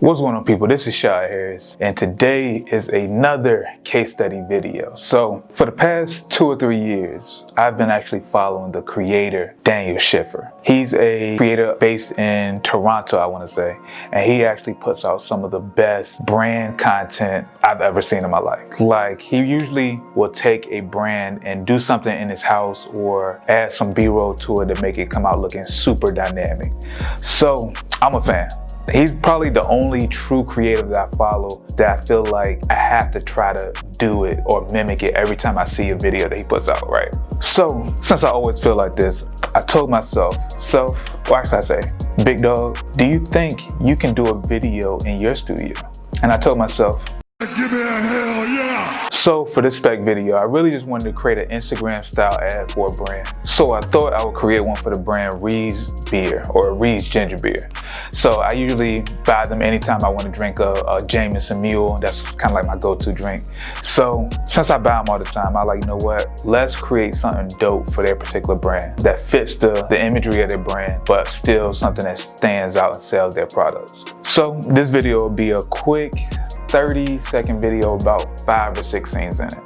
What's going on, people? This is Shah Harris, and today is another case study video. So for the past 2 or 3 years, I've been actually following the creator, Daniel Schiffer. He's a creator based in Toronto, I want to say, and he actually puts out some of the best brand content I've ever seen in my life. Like, he usually will take a brand and do something in his house or add some B-roll to it to make it come out looking super dynamic. So I'm a fan. He's probably the only true creative that I follow that I feel like I have to try to do it or mimic it every time I see a video that he puts out, right? So since I always feel like this, I told myself, or actually I say, big dog, do you think you can do a video in your studio? And I told myself, give me a hell yeah! So for this spec video, I really just wanted to create an Instagram style ad for a brand. So I thought I would create one for the brand Reed's Beer or Reed's Ginger Beer. So I usually buy them anytime I want to drink a Jamaican mule. That's kind of like my go-to drink. So since I buy them all the time, I like, you know what? Let's create something dope for their particular brand that fits the imagery of their brand, but still something that stands out and sells their products. So this video will be a quick 30-second video, about 5 or 6 scenes in it.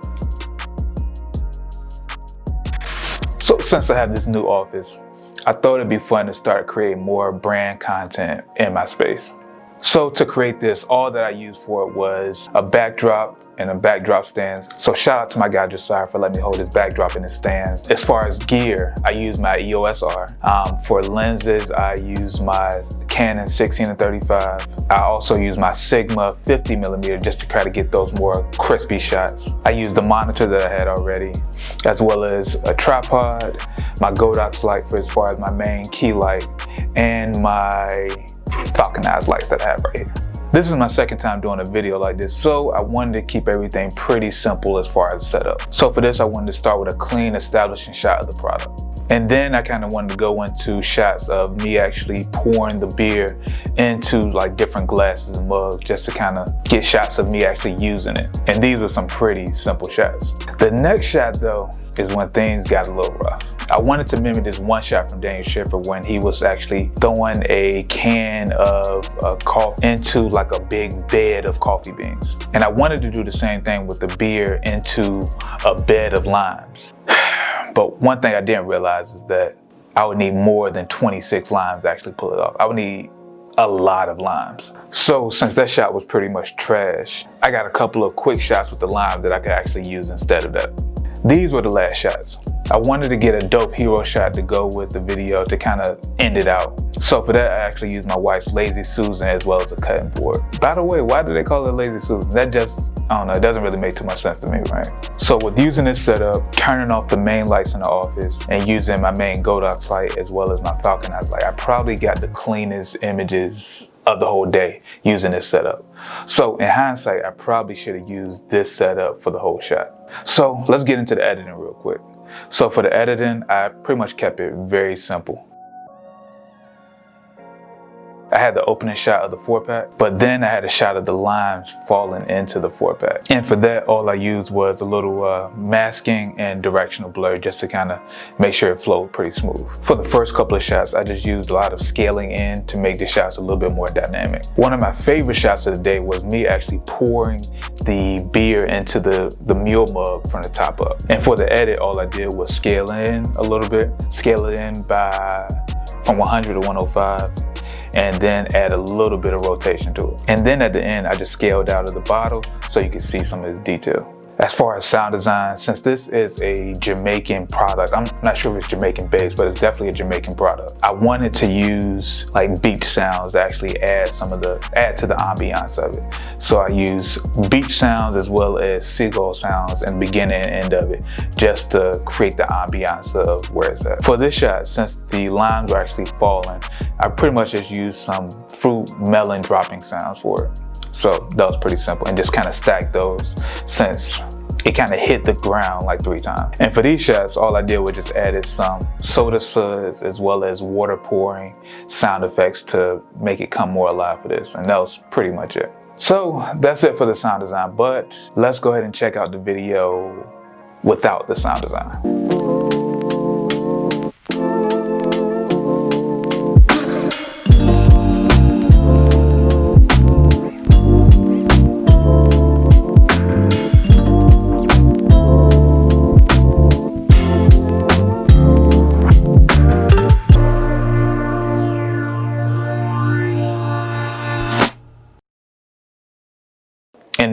So since I have this new office, I thought it'd be fun to start creating more brand content in my space. So to create this, all that I used for it was a backdrop and a backdrop stand. So shout out to my guy Josiah for letting me hold his backdrop in his stands. As far as gear, I use my EOS R. For lenses, I use my Canon 16 and 35. I also use my Sigma 50mm just to try to get those more crispy shots. I use the monitor that I had already, as well as a tripod, my Godox light for as far as my main key light, and my falconized lights that I have right here. This is my second time doing a video like this, so I wanted to keep everything pretty simple as far as setup. So for this, I wanted to start with a clean, establishing shot of the product. And then I kind of wanted to go into shots of me actually pouring the beer into like different glasses and mugs just to kind of get shots of me actually using it. And these are some pretty simple shots. The next shot though is when things got a little rough. I wanted to mimic this one shot from Daniel Schiffer when he was actually throwing a can of coffee into like a big bed of coffee beans. And I wanted to do the same thing with the beer into a bed of limes. But one thing I didn't realize is that I would need more than 26 limes to actually pull it off. I would need a lot of limes. So since that shot was pretty much trash, I got a couple of quick shots with the limes that I could actually use instead of that. These were the last shots. I wanted to get a dope hero shot to go with the video to kind of end it out. So for that, I actually used my wife's Lazy Susan as well as a cutting board. By the way, why do they call it Lazy Susan? That just, I don't know, it doesn't really make too much sense to me, right? So with using this setup, turning off the main lights in the office, and using my main Godox light as well as my falconized light, I probably got the cleanest images of the whole day using this setup. So in hindsight, I probably should have used this setup for the whole shot. So let's get into the editing real quick. So for the editing, I pretty much kept it very simple. I had the opening shot of the 4-pack, but then I had a shot of the limes falling into the 4-pack. And for that, all I used was a little masking and directional blur just to kind of make sure it flowed pretty smooth. For the first couple of shots, I just used a lot of scaling in to make the shots a little bit more dynamic. One of my favorite shots of the day was me actually pouring the beer into the mule mug from the top up. And for the edit, all I did was scale in a little bit, scale it in from 100 to 105. And then add a little bit of rotation to it. And then at the end, I just scaled out of the bottle so you can see some of the detail. As far as sound design, since this is a Jamaican product, I'm not sure if it's Jamaican based, but it's definitely a Jamaican product. I wanted to use like beach sounds to actually add to the ambiance of it. So I use beach sounds as well as seagull sounds in the beginning and end of it, just to create the ambiance of where it's at. For this shot, since the limes were actually falling, I pretty much just used some fruit melon dropping sounds for it. So that was pretty simple, and just kind of stacked those since it kind of hit the ground like 3 times. And for these shots, all I did was just added some soda suds as well as water pouring sound effects to make it come more alive for this. And that was pretty much it. So that's it for the sound design, but let's go ahead and check out the video without the sound design.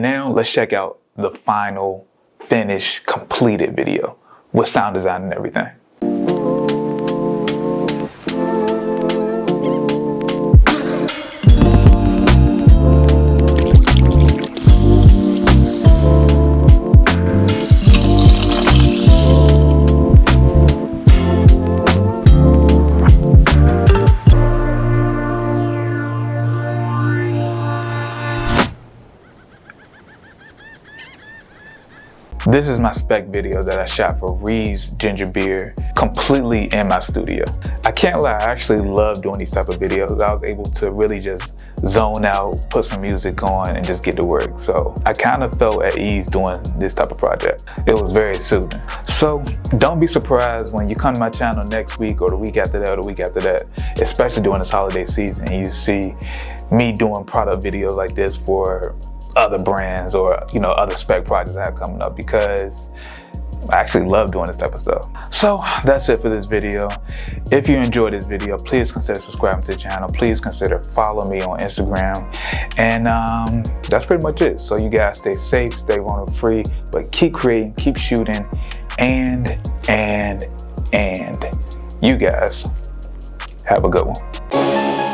And now let's check out the final, finished, completed video with sound design and everything. This is my spec video that I shot for Reed's Ginger Beer, completely in my studio. I can't lie, I actually love doing these type of videos. I was able to really just zone out, put some music on, and just get to work. So I kind of felt at ease doing this type of project. It was very soothing. So don't be surprised when you come to my channel next week or the week after that or the week after that, especially during this holiday season, and you see me doing product videos like this for other brands or, you know, other spec projects I have coming up, because I actually love doing this type of stuff. So that's it for this video. If you enjoyed this video, please consider subscribing to the channel. Please consider following me on Instagram. And that's pretty much it. So you guys stay safe, stay vulnerable free, but keep creating, keep shooting, and you guys have a good one.